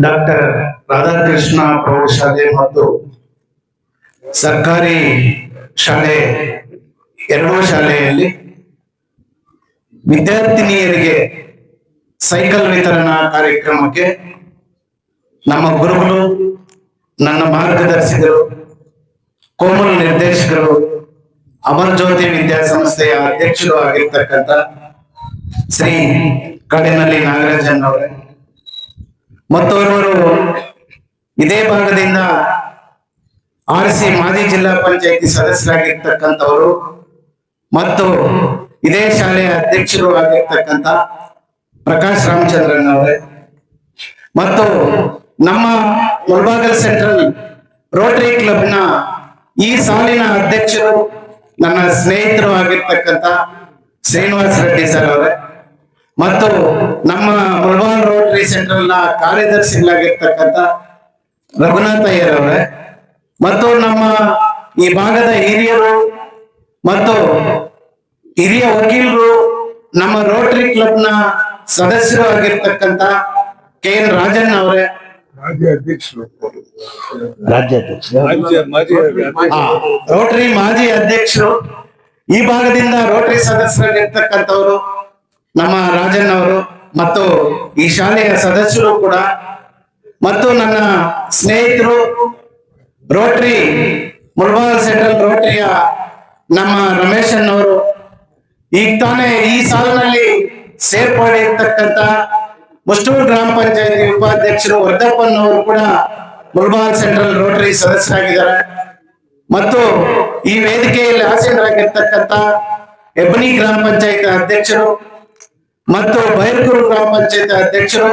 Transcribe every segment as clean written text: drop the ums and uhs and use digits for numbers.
Doctor Radhakrishna ಪ್ರೌಢಶಾಲೆ ಮತ್ತು ಸರ್ಕಾರಿ ಶಾಲೆ ಎರಡೂ ಶಾಲೆಯಲ್ಲಿ ವಿದ್ಯಾರ್ಥಿನಿಯರಿಗೆ ಸೈಕಲ್ ವಿತರಣಾ ಕಾರ್ಯಕ್ರಮಕ್ಕೆ ನಮ್ಮ ಗುರುಗಳು, ನನ್ನ ಮಾರ್ಗದರ್ಶಕರು, ಕೋಮಲ್ ನಿರ್ದೇಶಕರು, ಅಮರ್ ಜ್ಯೋತಿ ವಿದ್ಯಾಸಂಸ್ಥೆಯ ಅಧ್ಯಕ್ಷರು ಆಗಿರ್ತಕ್ಕಂಥ ಶ್ರೀ ಕಡೆನಳ್ಳಿ ನಾಗರಾಜನ್ ಅವರೇ ಮತ್ತೋರ್ವರು ಇದೇ ಭಾಗದಿಂದ ಆರ್ಸಿ ಮಾಜಿ ಜಿಲ್ಲಾ ಪಂಚಾಯತಿ ಸದಸ್ಯರಾಗಿರ್ತಕ್ಕಂಥವರು ಮತ್ತು ಇದೇ ಶಾಲೆಯ ಅಧ್ಯಕ್ಷರು ಆಗಿರ್ತಕ್ಕಂಥ ಪ್ರಕಾಶ್ ರಾಮಚಂದ್ರನ್ ಅವರೇ ಮತ್ತು ನಮ್ಮ ಮುಳಬಾಗಲ್ ಸೆಂಟ್ರಲ್ ರೋಟರಿ ಕ್ಲಬ್ನ ಈ ಸಾಲಿನ ಅಧ್ಯಕ್ಷರು ನನ್ನ ಸ್ನೇಹಿತರು ಆಗಿರ್ತಕ್ಕಂಥ ಶ್ರೀನಿವಾಸ್ ರೆಡ್ಡಿ ಸರ್ ಅವರೇ ಮತ್ತು ನಮ್ಮ ಮುಳಬಾಗಲ್ ರೋಟರಿ ಸೆಂಟ್ರಲ್ ನ ಕಾರ್ಯದರ್ಶಿಗಳಾಗಿರ್ತಕ್ಕಂಥ ರಘುನಾಥ್ ಅಯ್ಯರ್ ಅವರೇ ಮತ್ತು ನಮ್ಮ ಈ ಭಾಗದ ಹಿರಿಯರು ಮತ್ತು ಹಿರಿಯ ವಕೀಲರು, ನಮ್ಮ ರೋಟರಿ ಕ್ಲಬ್ನ ಸದಸ್ಯರು ಆಗಿರ್ತಕ್ಕಂಥ ಕೆ ಎನ್ ರಾಜನ್ ಅವರೇ, ರೋಟರಿ ಮಾಜಿ ಅಧ್ಯಕ್ಷರು, ಈ ಭಾಗದಿಂದ ರೋಟರಿ ಸದಸ್ಯರಾಗಿರ್ತಕ್ಕಂಥವರು ನಮ್ಮ ರಾಜನ್ ಅವರು ಮತ್ತು ಈ ಶಾಲೆಯ ಸದಸ್ಯರು ಕೂಡ ಮತ್ತು ನನ್ನ ಸ್ನೇಹಿತರು ರೋಟರಿ ಮುಳಬಾಗಲ್ ಸೆಂಟ್ರಲ್ ರೋಟರಿಯ ನಮ್ಮ ರಮೇಶ್ ಅವರು, ಈಗ ತಾನೇ ಈ ಸಾಲಿನಲ್ಲಿ ಸೇರ್ಪಡಿರ್ತಕ್ಕಂಥ ಮುಷ್ಟೂರು ಗ್ರಾಮ ಪಂಚಾಯತಿ ಉಪಾಧ್ಯಕ್ಷರು ವರ್ಧಪ್ಪನ್ ಅವರು ಕೂಡ ಮುಳಬಾಗಲ್ ಸೆಂಟ್ರಲ್ ರೋಟರಿ ಸದಸ್ಯರಾಗಿದ್ದಾರೆ ಮತ್ತು ಈ ವೇದಿಕೆಯಲ್ಲಿ ಆಸೀನರಾಗಿರ್ತಕ್ಕಂಥ ಹೆಬ್ಬನಿ ಗ್ರಾಮ ಪಂಚಾಯತ್ ಅಧ್ಯಕ್ಷರು ಮತ್ತು ಬೈರ್ಕೂರು ಗ್ರಾಮ ಪಂಚಾಯತ್ ಅಧ್ಯಕ್ಷರು,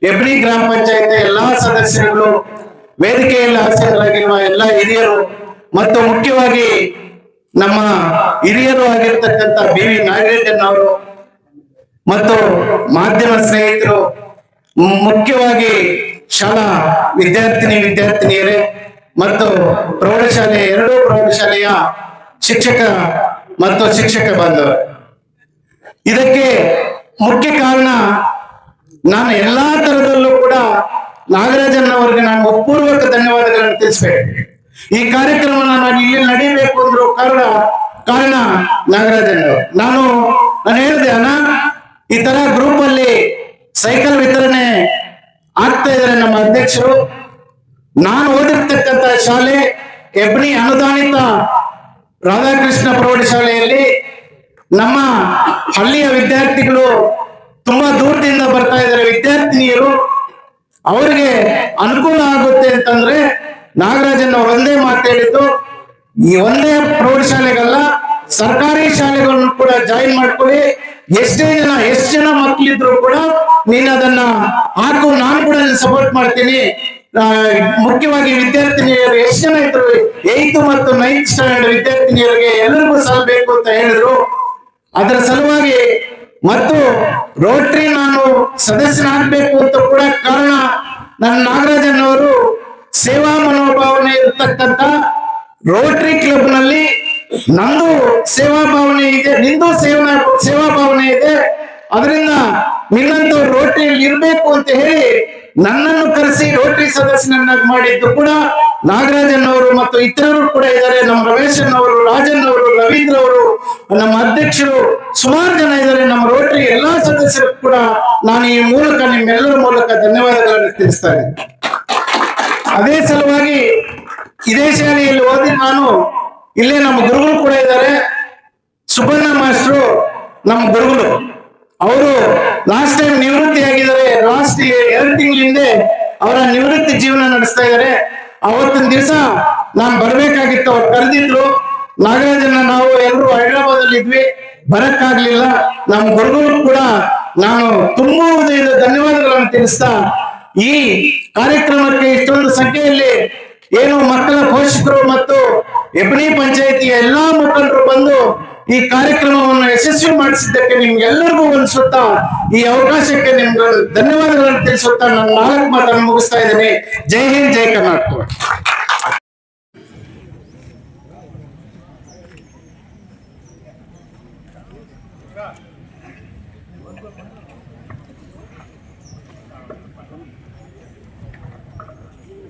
ಹೆಬ್ಬನಿ ಗ್ರಾಮ ಪಂಚಾಯತ್ ಎಲ್ಲಾ ಸದಸ್ಯರುಗಳು, ವೇದಿಕೆಯಲ್ಲಿ ಆಸೀನರಾಗಿರುವ ಎಲ್ಲ ಹಿರಿಯರು ಮತ್ತು ಮುಖ್ಯವಾಗಿ ನಮ್ಮ ಹಿರಿಯರು ಆಗಿರ್ತಕ್ಕಂಥ ಬಿ ವಿ ನಾಗರಾಜನ್ ಅವರು ಮತ್ತು ಮಾಧ್ಯಮ ಸ್ನೇಹಿತರು, ಮುಖ್ಯವಾಗಿ ಶಾಲಾ ವಿದ್ಯಾರ್ಥಿನಿಯರೇ ಮತ್ತು ಪ್ರೌಢಶಾಲೆ ಎರಡೂ ಪ್ರೌಢಶಾಲೆಯ ಶಿಕ್ಷಕ ಮತ್ತು ಶಿಕ್ಷಕ ಬಾಂಧವರು. ಇದಕ್ಕೆ ಮುಖ್ಯ ಕಾರಣ ನಾನು ಎಲ್ಲಾ ತರದಲ್ಲೂ ಕೂಡ ನಾಗರಾಜನ್ ಅವರಿಗೆ ನಾನು ಪೂರ್ವಕ ಧನ್ಯವಾದಗಳನ್ನು ತಿಳಿಸ್ಬೇಕು. ಈ ಕಾರ್ಯಕ್ರಮ ನಾನು ಇಲ್ಲಿ ನಡೀಬೇಕು ಅಂದ್ರು ಕಾರಣ ನಾಗರಾಜನ್ ಅವರು. ನಾನು ಹೇಳಿದೆ, ಅಣ್ಣ ಈ ತರ ಗ್ರೂಪ್ ಅಲ್ಲಿ ಸೈಕಲ್ ವಿತರಣೆ ಆಗ್ತಾ ಇದ್ದಾರೆ ನಮ್ಮ ಅಧ್ಯಕ್ಷರು, ನಾನು ಓದಿರ್ತಕ್ಕಂಥ ಶಾಲೆ ಹೆಬ್ಬನಿ ಅನುದಾನಿತ ರಾಧಾಕೃಷ್ಣ ಪ್ರೌಢಶಾಲೆಯಲ್ಲಿ ನಮ್ಮ ಹಳ್ಳಿಯ ವಿದ್ಯಾರ್ಥಿಗಳು ತುಂಬಾ ದೂರದಿಂದ ಬರ್ತಾ ಇದ್ದಾರೆ, ವಿದ್ಯಾರ್ಥಿನಿಯರು, ಅವರಿಗೆ ಅನುಕೂಲ ಆಗುತ್ತೆ ಅಂತಂದ್ರೆ ನಾಗರಾಜನ್ ಅವರು ಒಂದೇ ಮಾತು ಹೇಳಿದ್ದು, ಈ ಒಂದೇ ಪ್ರೌಢಶಾಲೆಗಲ್ಲ ಸರ್ಕಾರಿ ಶಾಲೆಗಳನ್ನು ಕೂಡ ಜಾಯಿನ್ ಮಾಡ್ಕೊಳ್ಳಿ, ಎಷ್ಟು ಜನ ಮಕ್ಕಳಿದ್ರು ಕೂಡ ನೀನು ಅದನ್ನ ಹಾಕು, ನಾನು ಕೂಡ ಸಪೋರ್ಟ್ ಮಾಡ್ತೀನಿ. ಮುಖ್ಯವಾಗಿ ವಿದ್ಯಾರ್ಥಿನಿಯರು ಎಷ್ಟು ಜನ ಇದ್ರು, 8th ಮತ್ತು 9th ಸ್ಟ್ಯಾಂಡರ್ಡ್ ವಿದ್ಯಾರ್ಥಿನಿಯರಿಗೆ ಎಲ್ಲರಿಗೂ ಸಲ್ಲಬೇಕು ಅಂತ ಹೇಳಿದ್ರು. ಅದರ ಸಲುವಾಗಿ ಮತ್ತು ರೋಟರಿ ನಾನು ಸದಸ್ಯನಾಗಬೇಕು ಅಂತ ಕೂಡ ಕಾರಣ ನನ್ನ ನಾಗರಾಜನ್ ಅವರು ಸೇವಾ ಮನೋಭಾವನೆ ಇರತಕ್ಕಂತ ರೋಟರಿ ಕ್ಲಬ್ ನಲ್ಲಿ ನಂದು ಸೇವಾ ಭಾವನೆ ಇದೆ, ನಿಂದು ಸೇವಾ ಭಾವನೆ ಇದೆ, ಅದರಿಂದ ನಿನ್ನಂತ ರೋಟರಿಯಲ್ಲಿ ಇರ್ಬೇಕು ಅಂತ ಹೇಳಿ ನನ್ನನ್ನು ಕರೆಸಿ ರೋಟರಿ ಸದಸ್ಯನನ್ನಾಗಿ ಮಾಡಿದ್ದು ಕೂಡ ನಾಗರಾಜನ್ ಅವರು ಮತ್ತು ಇತರರು ಕೂಡ ಇದ್ದಾರೆ. ನಮ್ಮ ರಮೇಶನ್ ಅವರು, ರಾಜನ್ ಅವರು, ರವೀಂದ್ರ ಅವರು, ನಮ್ಮ ಅಧ್ಯಕ್ಷರು, ಸುಮಾರು ಜನ ಇದ್ದಾರೆ. ನಮ್ಮ ರೋಟರಿ ಎಲ್ಲಾ ಸದಸ್ಯರು ಕೂಡ ನಾನು ಈ ಮೂಲಕ ನಿಮ್ಮೆಲ್ಲರ ಮೂಲಕ ಧನ್ಯವಾದಗಳನ್ನು ತಿಳಿಸ್ತಾ ಇದ್ದೀನಿ. ಅದೇ ಸಲುವಾಗಿ ಇದೇ ಶಾಲೆಯಲ್ಲಿ ಓದಿ ನಾನು ಇಲ್ಲೇ ನಮ್ಮ ಗುರುಗಳು ಕೂಡ ಇದ್ದಾರೆ. ಸುಬ್ಬಣ್ಣ ಮಾಸ್ಟ್ರು ನಮ್ಮ ಗುರುಗಳು, ಅವರು ಲಾಸ್ಟ್ ಟೈಮ್ ನಿವೃತ್ತಿ ಆಗಿದ್ದಾರೆ. ಲಾಸ್ಟ್ 2 ತಿಂಗಳ ಹಿಂದೆ ಅವರ ನಿವೃತ್ತಿ ಜೀವನ ನಡೆಸ್ತಾ ಇದ್ದಾರೆ. ಅವತ್ತಿನ ದಿವಸ ನಾನು ಬರ್ಬೇಕಾಗಿತ್ತು, ಅವ್ರು ಕರೆದಿದ್ರು. ನಾಗರಾಜನ್ನ ನಾವು ಎಲ್ಲರೂ ಹೈದರಾಬಾದ್ ಅಲ್ಲಿ ಇದ್ವಿ, ಬರಕ್ಕಾಗ್ಲಿಲ್ಲ. ನಮ್ಮ ಗುರುಗಳು ಕೂಡ ನಾನು ತುಂಬಾ ಧನ್ಯವಾದಗಳನ್ನು ತಿಳಿಸ್ತಾ, ಈ ಕಾರ್ಯಕ್ರಮಕ್ಕೆ ಇಷ್ಟೊಂದು ಸಂಖ್ಯೆಯಲ್ಲಿ ಏನು ಮಕ್ಕಳ ಪೋಷಕರು ಮತ್ತು ಹೆಬ್ಬನಿ ಪಂಚಾಯಿತಿಯ ಎಲ್ಲಾ ಮುಖಂಡರು ಬಂದು ಈ ಕಾರ್ಯಕ್ರಮವನ್ನು ಯಶಸ್ವಿ ಮಾಡಿಸಿದ್ದಕ್ಕೆ ನಿಮ್ಗೆಲ್ಲರಿಗೂ ಒಂದು ಸುತ್ತ ಈ ಅವಕಾಶಕ್ಕೆ ನಿಮ್ಗೆ ಧನ್ಯವಾದಗಳನ್ನು ತಿಳಿಸುತ್ತಾ ನಾನು 4 ಮಾತನ್ನು ಮುಗಿಸ್ತಾ ಇದ್ದೇನೆ. ಜೈ ಹಿಂದ್, ಜೈ ಕರ್ನಾಟಕ.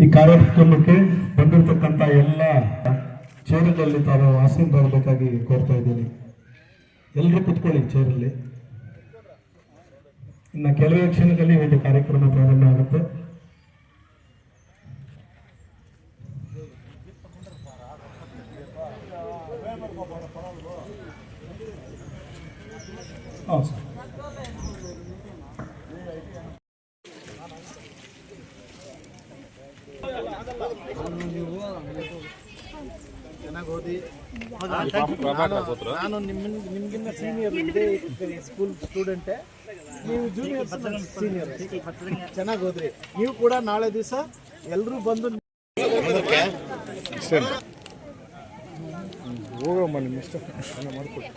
ಈ ಕಾರ್ಯಕ್ರಮಕ್ಕೆ ಬಂದಿರತಕ್ಕಂಥ ಎಲ್ಲ ಚೇರುಗಳಲ್ಲಿ ತಾವು ಆಸೀನರಾಗಬೇಕಾಗಿ ಕೋರ್ತಾ ಇದ್ದೀನಿ. ಎಲ್ಲರೂ ಕುತ್ಕೊಳ್ಳಿ ಚೇರಲ್ಲಿ. ಇನ್ನು ಕೆಲವೇ ಕ್ಷಣದಲ್ಲಿ ಒಂದು ಕಾರ್ಯಕ್ರಮ ಪ್ರಾರಂಭ ಆಗುತ್ತೆ. ಚೆನ್ನಾಗಿ ಓದಿ. ನಾನು ನಿಮ್ಗಿನ್ನ ಸೀನಿಯರ್ ಸ್ಕೂಲ್ ಸ್ಟೂಡೆಂಟೇ, ನೀವು ಜೂನಿಯರ್ಸ್ ಸೀನಿಯರ್. ಚೆನ್ನಾಗಿ ಓದ್ರಿ. ನೀವು ಕೂಡ ನಾಳೆ ದಿವಸ ಎಲ್ಲರೂ ಬಂದು ಹೋಗಮ್ಮ ನಿಮ್ಮ ಇಷ್ಟ ಮಾಡ್ಕೊಡಿ.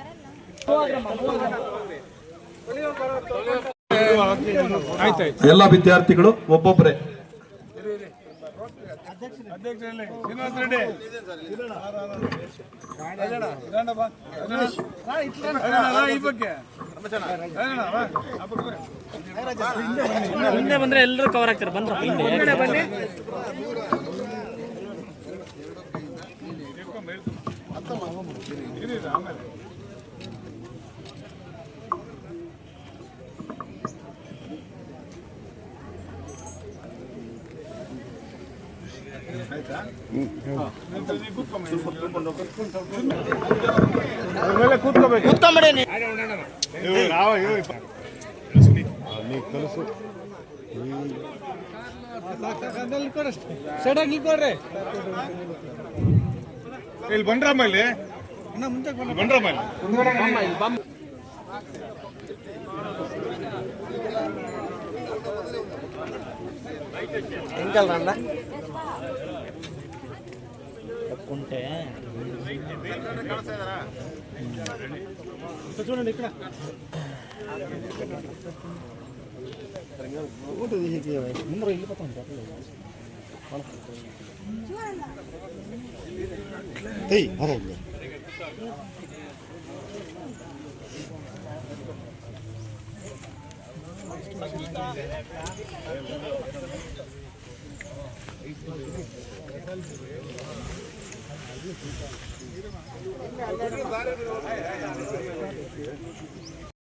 ಎಲ್ಲ ವಿದ್ಯಾರ್ಥಿಗಳು ಒಬ್ಬೊಬ್ಬರೇ. ಮುಂದೆ ಬಂದ್ರೆ ಎಲ್ಲರೂ ಕವರ್ ಆಗ್ತಾರೆ. ಬಂದ್ರೆ ಬನ್ನಿ. ಇಲ್ಲಿ ಬಂದ್ರಮ್ಮ, ಇಲ್ಲಿ ಬಂದ್ರಮ್ಮ. ಕುಂಟೆ చూడండి ఇక్కడ ముందర వెళ్ళిపోతాం.